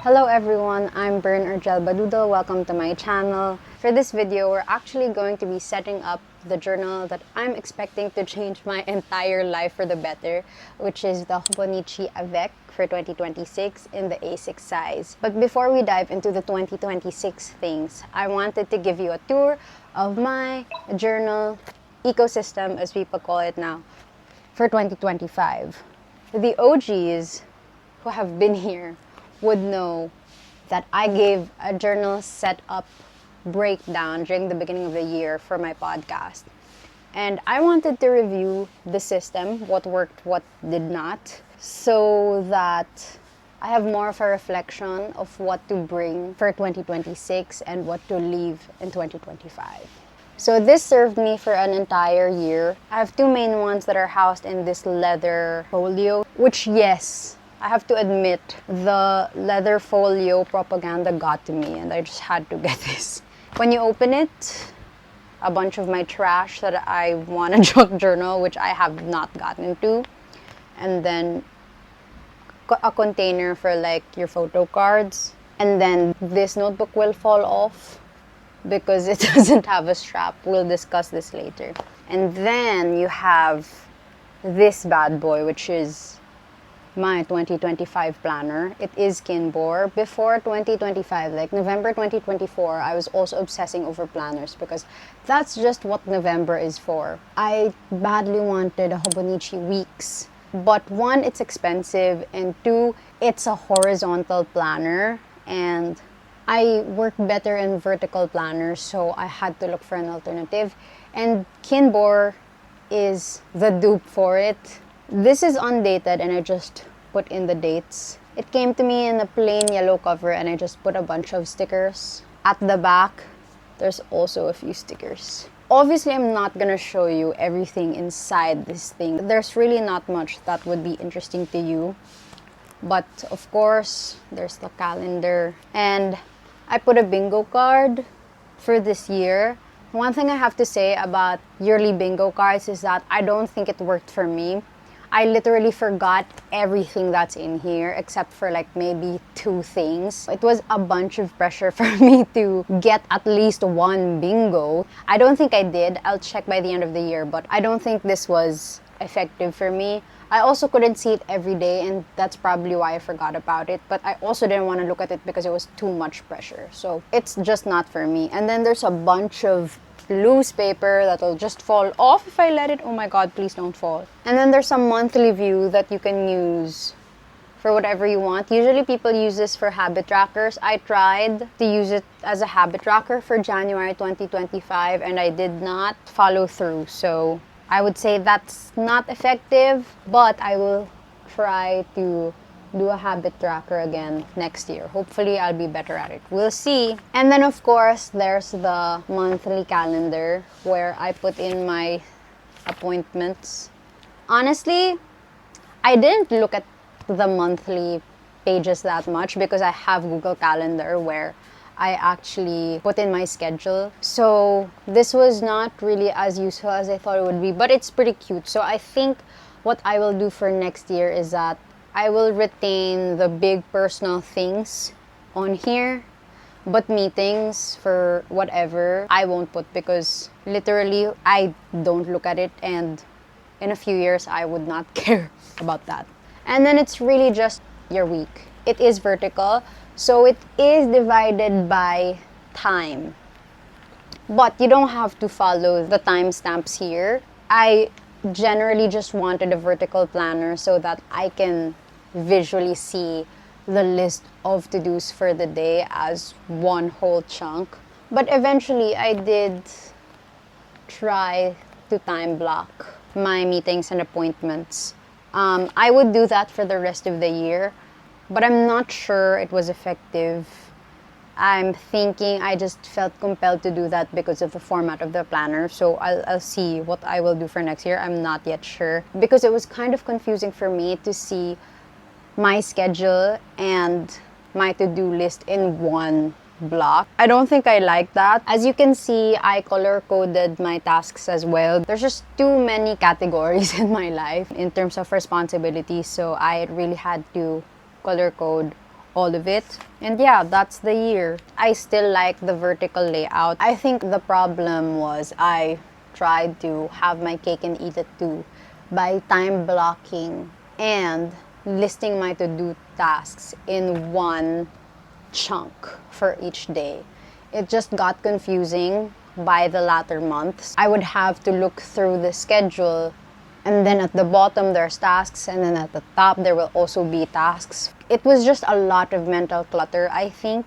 Hello everyone, I'm Bern or Gelbadoodle. Welcome to my channel. For this video, we're actually going to be setting up the journal that I'm expecting to change my entire life for the better, which is the hobonichi avec for 2026 in the A6 size. But before we dive into the 2026 things, I wanted to give you a tour of my journal ecosystem, as people call it now, for 2025. The OGs who have been here would know that I gave a journal setup breakdown during the beginning of the year for my podcast. And I wanted to review the system, what worked, what did not, so that I have more of a reflection of what to bring for 2026 and what to leave in 2025. So this served me for an entire year. I have two main ones that are housed in this leather folio, which yes, I have to admit, the leather folio propaganda got to me and I just had to get this. When you open it, a bunch of my trash that I want a junk journal, which I have not gotten to, and then a container for like your photo cards, and then this notebook will fall off because it doesn't have a strap. We'll discuss this later. And then you have this bad boy, which is my 2025 planner. It is Kinbor. Before 2025, like November 2024, I was also obsessing over planners because that's just what November is for. I badly wanted a hobonichi weeks, but one, it's expensive, and two, it's a horizontal planner, and I work better in vertical planners, so I had to look for an alternative, and Kinbor is the dupe for it. This is undated and I just put in the dates. It came to me in a plain yellow cover and I just put a bunch of stickers. At the back, there's also a few stickers. Obviously, I'm not gonna show you everything inside this thing. There's really not much that would be interesting to you. But of course, there's the calendar. And I put a bingo card for this year. One thing I have to say about yearly bingo cards is that I don't think it worked for me. I literally forgot everything that's in here except for like maybe two things. It was a bunch of pressure for me to get at least one bingo. I don't think I did. I'll check by the end of the year, but I don't think this was effective for me. I also couldn't see it every day, and that's probably why I forgot about it. But I also didn't want to look at it because it was too much pressure. So it's just not for me. And then there's a bunch of loose paper that'll just fall off if I let it. Oh my god, please don't fall. And then there's a monthly view that you can use for whatever you want. Usually people use this for habit trackers. I tried to use it as a habit tracker for January 2025 and I did not follow through. So I would say that's not effective, but I will try to do a habit tracker again next year. Hopefully, I'll be better at it. We'll see. And then, of course, there's the monthly calendar where I put in my appointments. Honestly, I didn't look at the monthly pages that much because I have Google Calendar where I actually put in my schedule. So this was not really as useful as I thought it would be, but it's pretty cute. So I think what I will do for next year is that I will retain the big personal things on here, but meetings for whatever I won't put because literally I don't look at it, and in a few years I would not care about that. And then it's really just your week. It is vertical, so it is divided by time. But you don't have to follow the timestamps here. I generally just wanted a vertical planner so that I can visually see the list of to-dos for the day as one whole chunk. But eventually I did try to time block my meetings and appointments. I would do that for the rest of the year, but I'm not sure it was effective. I'm thinking I just felt compelled to do that because of the format of the planner. So I'll see what I will do for next year. I'm not yet sure because it was kind of confusing for me to see my schedule and my to-do list in one block. I don't think I like that. As you can see, I color-coded my tasks as well. There's just too many categories in my life in terms of responsibilities, so I really had to color code all of it. And yeah, that's the year. I still like the vertical layout. I think the problem was I tried to have my cake and eat it too by time blocking and listing my to-do tasks in one chunk for each day. It just got confusing by the latter months. I would have to look through the schedule, and then at the bottom there's tasks, and then at the top there will also be tasks. It was just a lot of mental clutter, I think.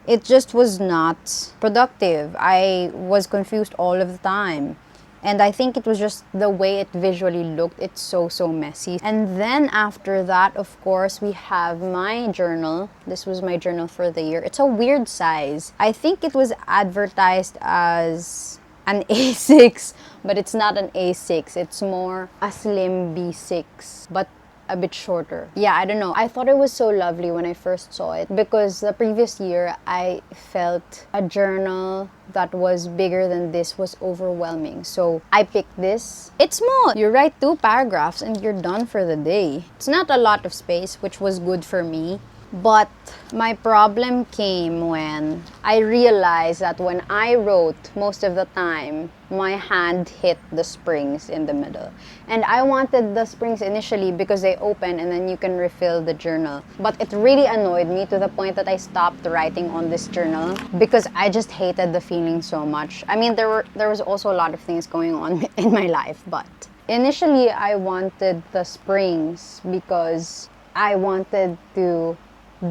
It just was not productive. I was confused all of the time. And I think it was just the way it visually looked. It's so messy. And then after that, of course, we have my journal. This was my journal for the year. It's a weird size. I think it was advertised as an A6, but it's not an A6. It's more a slim B6, but a bit shorter. Yeah, I don't know. I thought it was so lovely when I first saw it because the previous year I felt a journal that was bigger than this was overwhelming. So I picked this. It's small. You write 2 paragraphs and you're done for the day. It's not a lot of space, which was good for me. But my problem came when I realized that when I wrote, most of the time, my hand hit the springs in the middle. And I wanted the springs initially because they open and then you can refill the journal. But it really annoyed me to the point that I stopped writing on this journal because I just hated the feeling so much. I mean, there was also a lot of things going on in my life, but initially I wanted the springs because I wanted to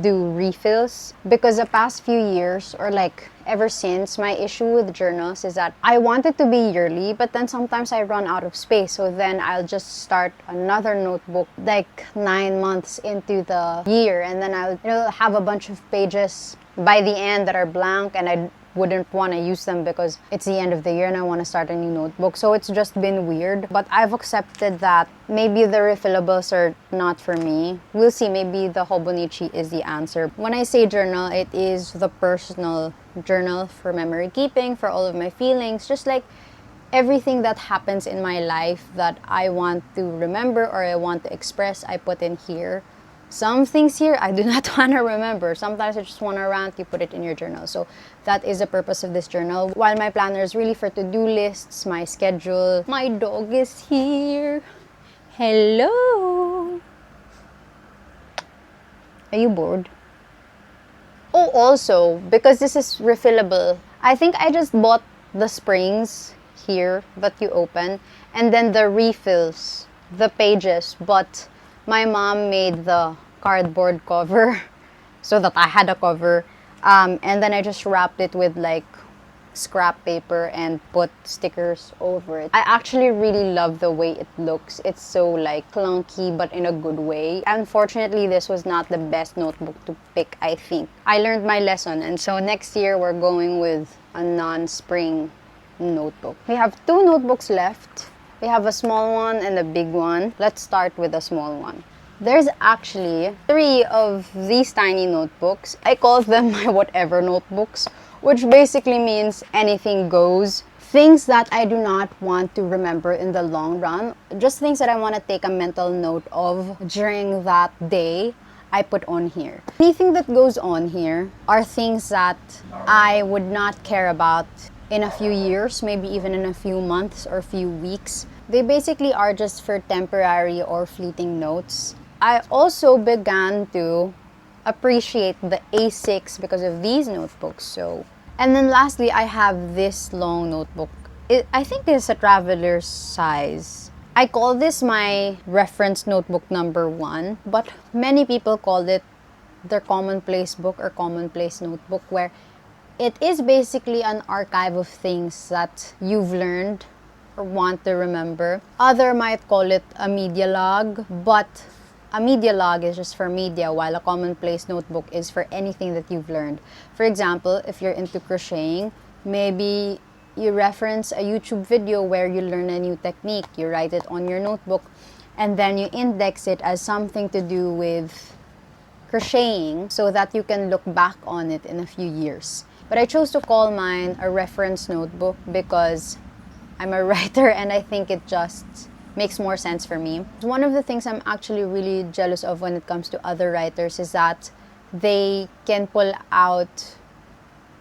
do refills because the past few years, or like ever since, my issue with journals is that I want it to be yearly, but then sometimes I run out of space, so then I'll just start another notebook like 9 months into the year, and then I'll have a bunch of pages by the end that are blank, and I wouldn't want to use them because it's the end of the year and I want to start a new notebook. So it's just been weird, but I've accepted that maybe the refillables are not for me. We'll see. Maybe the hobonichi is the answer. When I say journal, it is the personal journal for memory keeping, for all of my feelings, just like everything that happens in my life that I want to remember or I want to express, I put in here. Some things here I do not want to remember. Sometimes I just want to rant, you put it in your journal. So that is the purpose of this journal. While my planner is really for to-do lists, my schedule. My dog is here. Hello. Are you bored? Oh, also, because this is refillable, I think I just bought the springs here that you open and then the refills, the pages, but my mom made the cardboard cover so that I had a cover, and then I just wrapped it with like scrap paper and put stickers over it. I actually really love the way it looks. It's so like clunky but in a good way. Unfortunately, this was not the best notebook to pick, I think. I learned my lesson, and so next year we're going with a non-spring notebook. We have 2 notebooks left. We have a small one and a big one. Let's start with a small one. There's actually 3 of these tiny notebooks. I call them my whatever notebooks, which basically means anything goes. Things that I do not want to remember in the long run. Just things that I want to take a mental note of during that day, I put on here. Anything that goes on here are things that I would not care about in a few years, maybe even in a few months or few weeks. They basically are just for temporary or fleeting notes. I also began to appreciate the A6 because of these notebooks. And then lastly, I have this long notebook. I think it's a traveler's size. I call this my reference notebook number 1, but many people call it their commonplace book or commonplace notebook, where it is basically an archive of things that you've learned or want to remember. Other might call it a media log, but a media log is just for media, while a commonplace notebook is for anything that you've learned. For example, if you're into crocheting, maybe you reference a YouTube video where you learn a new technique, you write it on your notebook, and then you index it as something to do with crocheting so that you can look back on it in a few years. But I chose to call mine a reference notebook because I'm a writer and I think it just makes more sense for me. One of the things I'm actually really jealous of when it comes to other writers is that they can pull out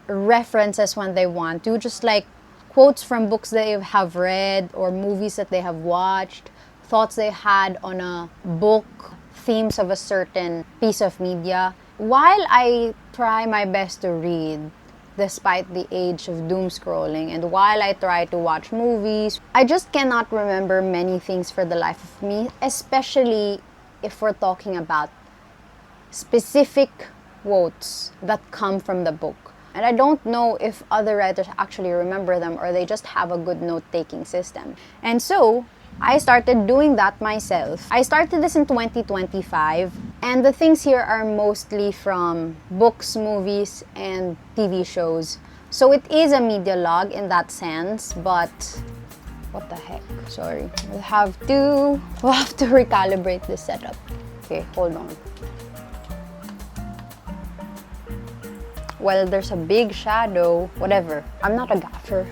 references when they want to, just like quotes from books they have read or movies that they have watched, thoughts they had on a book, themes of a certain piece of media. While I try my best to read, despite the age of doom scrolling, and while I try to watch movies, I just cannot remember many things for the life of me, especially if we're talking about specific quotes that come from the book. And I don't know if other writers actually remember them or they just have a good note-taking system. And so, I started doing that myself. I started this in 2025, and the things here are mostly from books, movies, and TV shows. So it is a media log in that sense, but what the heck? Sorry. We'll have to recalibrate this setup. Okay, hold on. Well, there's a big shadow, whatever. I'm not a gaffer.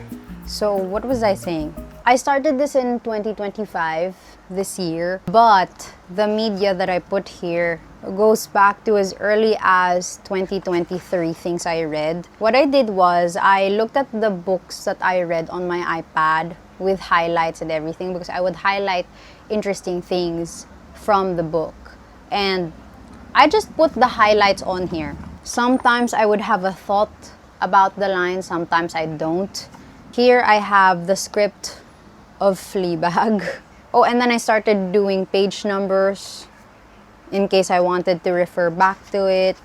So what was I saying? I started this in 2025, this year, but the media that I put here goes back to as early as 2023 things I read. What I did was I looked at the books that I read on my iPad with highlights and everything, because I would highlight interesting things from the book. And I just put the highlights on here. Sometimes I would have a thought about the line, sometimes I don't. Here I have the script of Fleabag. Oh, and then I started doing page numbers in case I wanted to refer back to it.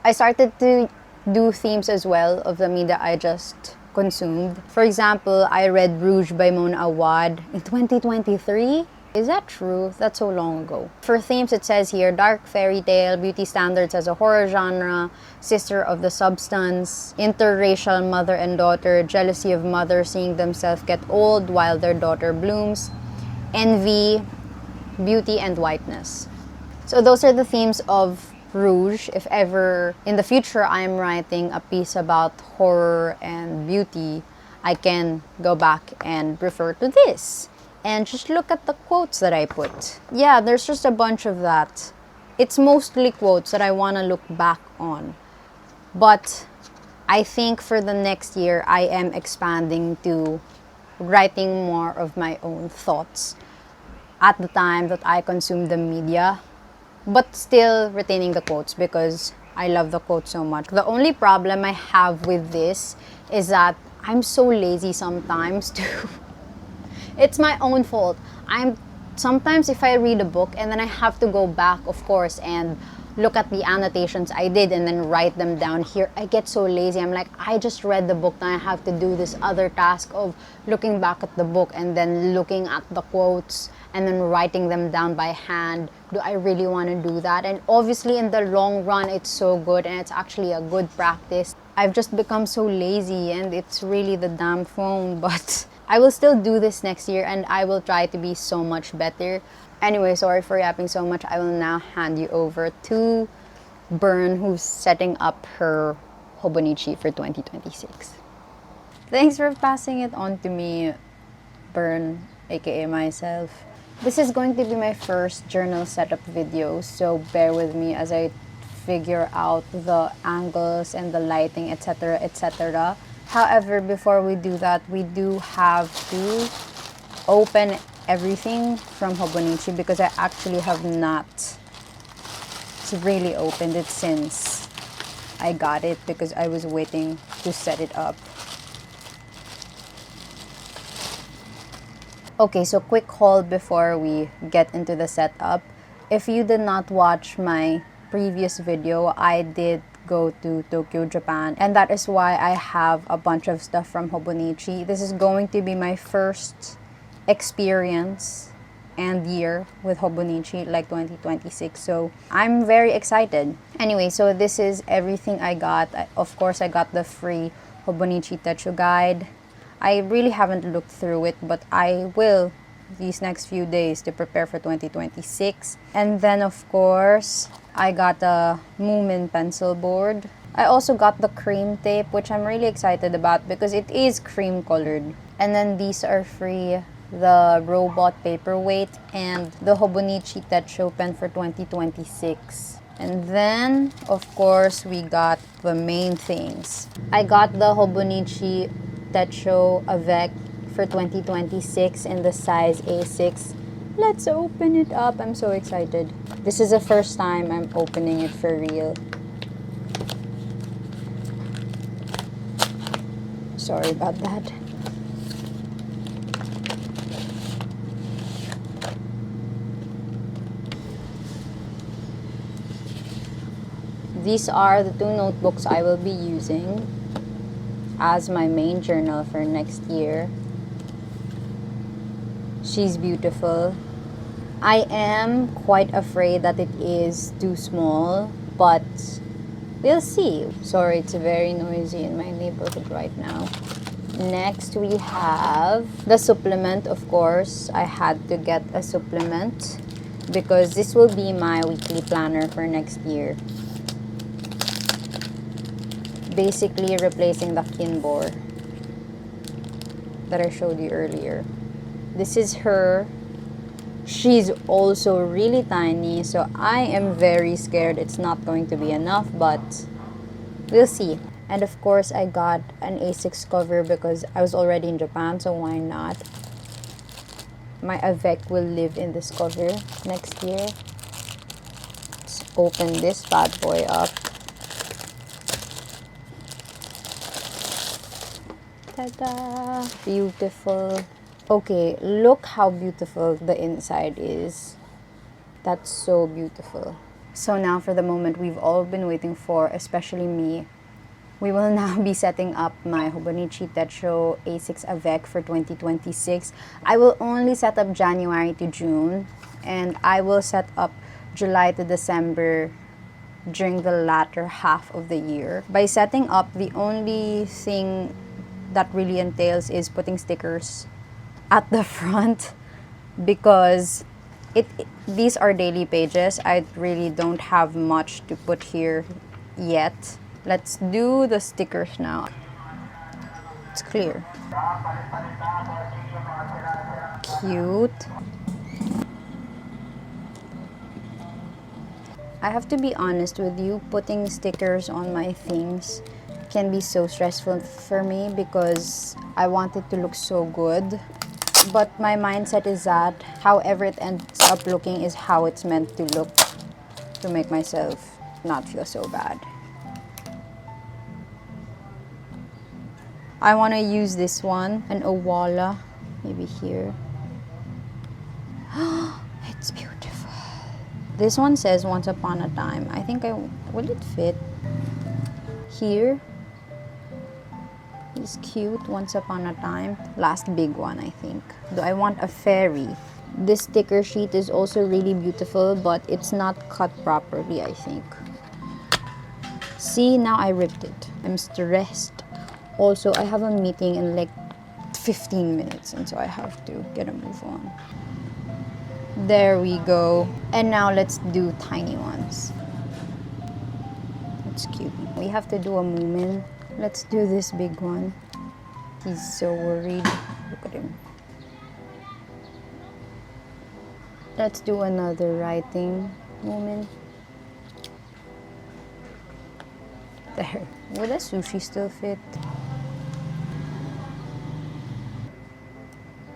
I started to do themes as well of the media I just consumed. For example, I read Rouge by Mona Awad in 2023. Is that true? That's so long ago. For themes, it says here, dark fairy tale, beauty standards as a horror genre, sister of the substance, interracial mother and daughter, jealousy of mother seeing themselves get old while their daughter blooms, envy, beauty, and whiteness. So those are the themes of Rouge. If ever in the future I'm writing a piece about horror and beauty, I can go back and refer to this. And just look at the quotes that I put. Yeah, there's just a bunch of that. It's mostly quotes that I want to look back on. But I think for the next year, I am expanding to writing more of my own thoughts at the time that I consume the media, but still retaining the quotes because I love the quotes so much. The only problem I have with this is that I'm so lazy sometimes to... It's my own fault. Sometimes if I read a book and then I have to go back, of course, and look at the annotations I did and then write them down here, I get so lazy. I'm like, I just read the book, now I have to do this other task of looking back at the book and then looking at the quotes and then writing them down by hand. Do I really want to do that? And obviously in the long run, it's so good and it's actually a good practice. I've just become so lazy and it's really the damn phone, but I will still do this next year and I will try to be so much better. Anyway, sorry for yapping so much. I will now hand you over to Bern, who's setting up her hobonichi for 2026. Thanks for passing it on to me, Bern, aka myself. This is going to be my first journal setup video, so bear with me as I figure out the angles and the lighting, etc., etc. However, before we do that, we do have to open everything from hobonichi because I actually have not really opened it since I got it because I was waiting to set it up. Okay, so quick haul before we get into the setup. If you did not watch my previous video, I did go to Tokyo, Japan, and that is why I have a bunch of stuff from hobonichi. This is going to be my first experience and year with hobonichi, like 2026, so I'm very excited. Anyway, so this is everything I got. Of course, I got the free hobonichi techo guide. I really haven't looked through it, but I will these next few days to prepare for 2026. And then of course, I got a moomin pencil board. I also got the cream tape, which I'm really excited about because it is cream colored. And then these are free, the robot paperweight and the hobonichi techo pen for 2026. And then, of course, we got the main things. I got the hobonichi techo avec for 2026 in the size A6. Let's open it up. I'm so excited. This is the first time I'm opening it for real. Sorry about that. These are the two notebooks I will be using as my main journal for next year. She's beautiful. I am quite afraid that it is too small, but we'll see. Sorry, it's very noisy in my neighborhood right now. Next, we have the supplement. Of course, I had to get a supplement because this will be my weekly planner for next year. Basically replacing the Kinbor that I showed you earlier. This is her. She's also really tiny, so I am very scared it's not going to be enough, but we'll see. And of course, I got an A6 cover because I was already in Japan, so why not? My avec will live in this cover next year. Let's open this bad boy up. Ta-da! Beautiful. Okay, look how beautiful the inside is. That's so beautiful. So now for the moment we've all been waiting for, especially me. We will now be setting up my hobonichi techo A6 avec for 2026. I will only set up January to June, and I will set up July to December during the latter half of the year. By setting up, the only thing that really entails is putting stickers at the front because these are daily pages. I really don't have much to put here yet. Let's do the stickers now. It's clear. Cute. I have to be honest with you, putting stickers on my things can be so stressful for me because I want it to look so good. But my mindset is that however it ends up looking is how it's meant to look, to make myself not feel so bad. I want to use this one, an owala, maybe here. It's beautiful. This one says once upon a time. I think will it fit here? It's cute, once upon a time. Last big one, I think. Do I want a fairy? This sticker sheet is also really beautiful, but it's not cut properly, I think. See, now I ripped it. I'm stressed. Also, I have a meeting in like 15 minutes, and so I have to get a move on. There we go. And now let's do tiny ones. That's cute. We have to do a moomin. Let's do this big one. He's so worried. Look at him. Let's do another writing moomin. There. Would a sushi still fit?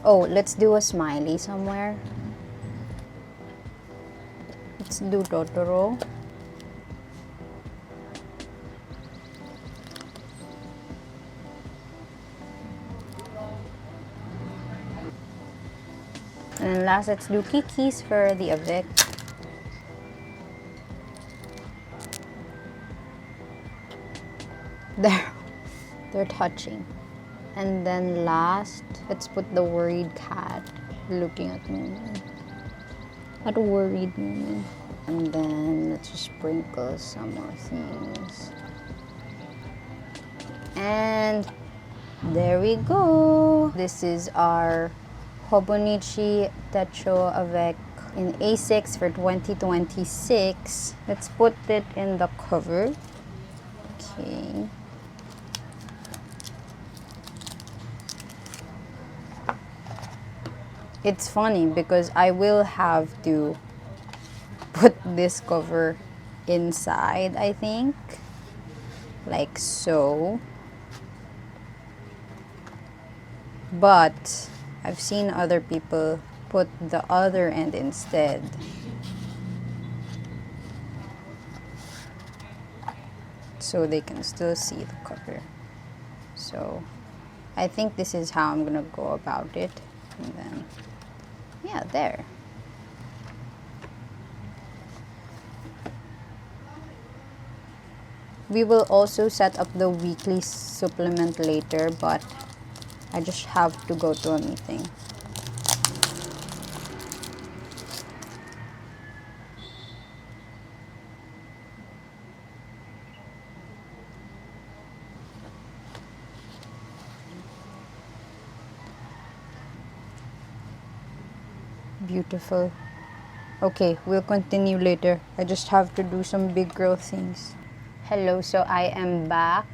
Oh, let's do a smiley somewhere. Let's do Totoro. And then last, let's do kikis for the avec. There, they're touching. And then last, let's put the worried cat looking at me. What a worried moment. And then let's just sprinkle some more things. And there we go. This is our hobonichi techo avec in A6 for 2026. Let's put it in the cover. Okay. It's funny because I will have to put this cover inside, I think, like so. But I've seen other people put the other end instead. So they can still see the cover. So I think this is how I'm gonna go about it. And then, yeah, there. We will also set up the weekly supplement later, but I just have to go to a meeting. Beautiful. Okay, we'll continue later. I just have to do some big girl things. Hello, so I am back.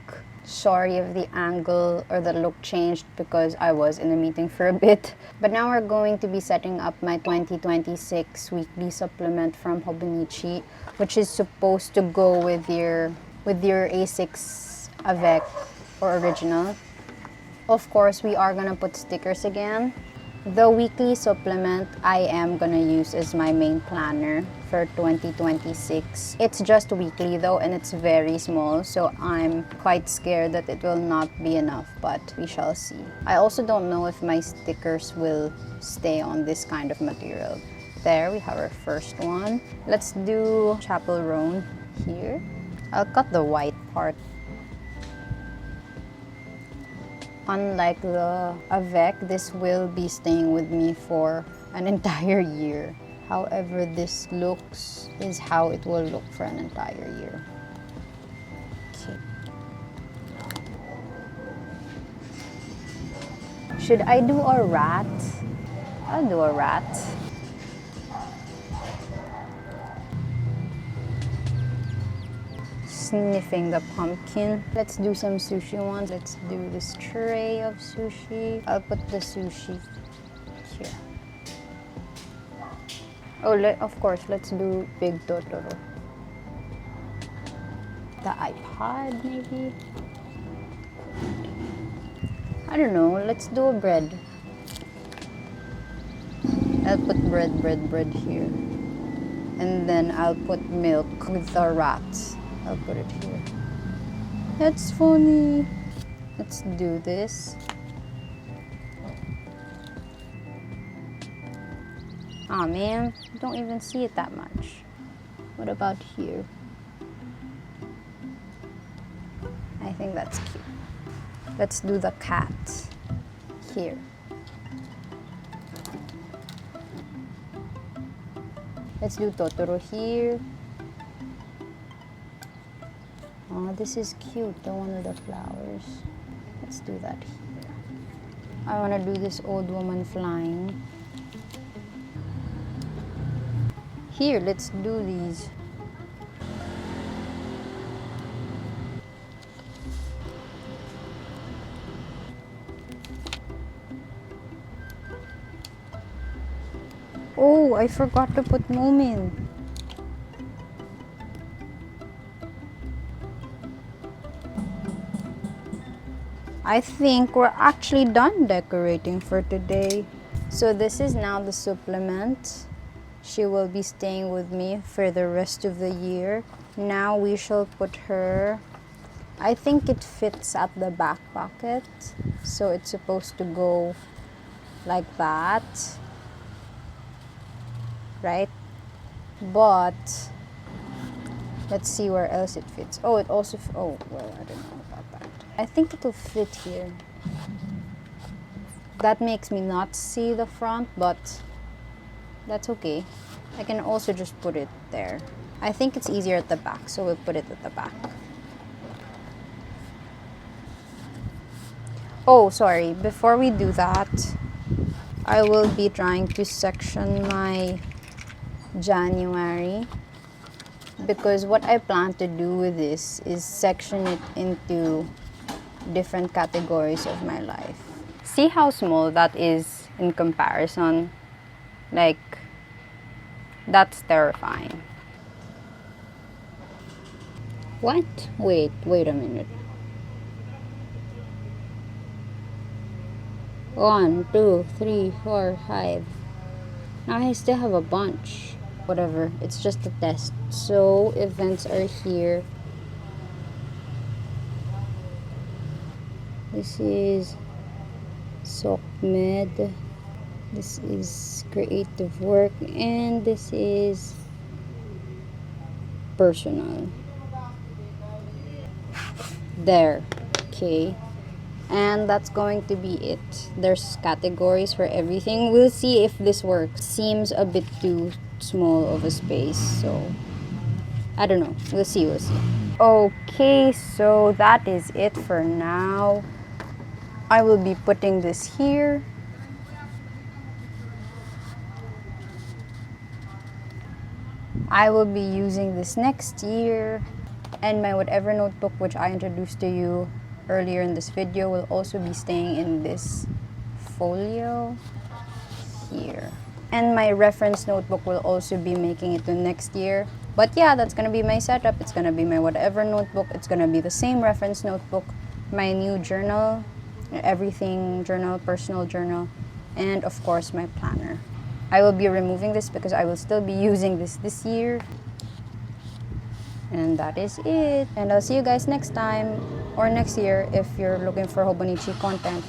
Sorry if the angle or the look changed because I was in a meeting for a bit. But now we're going to be setting up my 2026 weekly supplement from Hobonichi, which is supposed to go with your A6 avec or original. Of course, we are gonna put stickers again. The weekly supplement I am gonna use as my main planner for 2026. It's just weekly though, and it's very small, so I'm quite scared that it will not be enough, but we shall see. I also don't know if my stickers will stay on this kind of material. There, we have our first one. Let's do chapel roan here. I'll cut the white part. Unlike the avec, this will be staying with me for an entire year. However this looks is how it will look for an entire year. Okay. Should I do a rat? I'll do a rat. Sniffing the pumpkin. Let's do some sushi ones. Let's do this tray of sushi. I'll put the sushi here. Oh, of course, let's do big Totoro. The iPod, maybe? I don't know. Let's do a bread. I'll put bread here. And then I'll put milk with the rats. I'll put it here. That's funny. Let's do this. Aw, man, you don't even see it that much. What about here? I think that's cute. Let's do the cat here. Let's do Totoro here. Oh, this is cute, the one with the flowers. Let's do that here. I want to do this old woman flying. Here, let's do these. Oh, I forgot to put moomin. I think we're actually done decorating for today. So this is now the supplement. She will be staying with me for the rest of the year. Now we shall put her, I think it fits at the back pocket. So it's supposed to go like that, right? But let's see where else it fits. Oh, it also, oh, well, I don't know about that. I think it'll fit here. That makes me not see the front, but that's okay. I can also just put it there. I think it's easier at the back, so we'll put it at the back. Oh, sorry, before we do that, I will be trying to section my January, because what I plan to do with this is section it into different categories of my life. See how small that is in comparison? Like, that's terrifying. What? Wait a minute. 1, 2, 3, 4, 5. Now I still have a bunch. Whatever, it's just a test. So events are here. This is SOCMED. This is creative work, and this is personal. There. Okay. And that's going to be it. There's categories for everything. We'll see if this works. Seems a bit too small of a space, so I don't know. We'll see. Okay, so that is it for now. I will be putting this here. I will be using this next year, and my whatever notebook which I introduced to you earlier in this video will also be staying in this folio here. And my reference notebook will also be making it to next year. But yeah, that's gonna be my setup. It's gonna be my whatever notebook. It's gonna be the same reference notebook, my new journal, everything journal, personal journal, and of course my planner. I will be removing this because I will still be using this year. And that is it. And I'll see you guys next time or next year if you're looking for hobonichi content.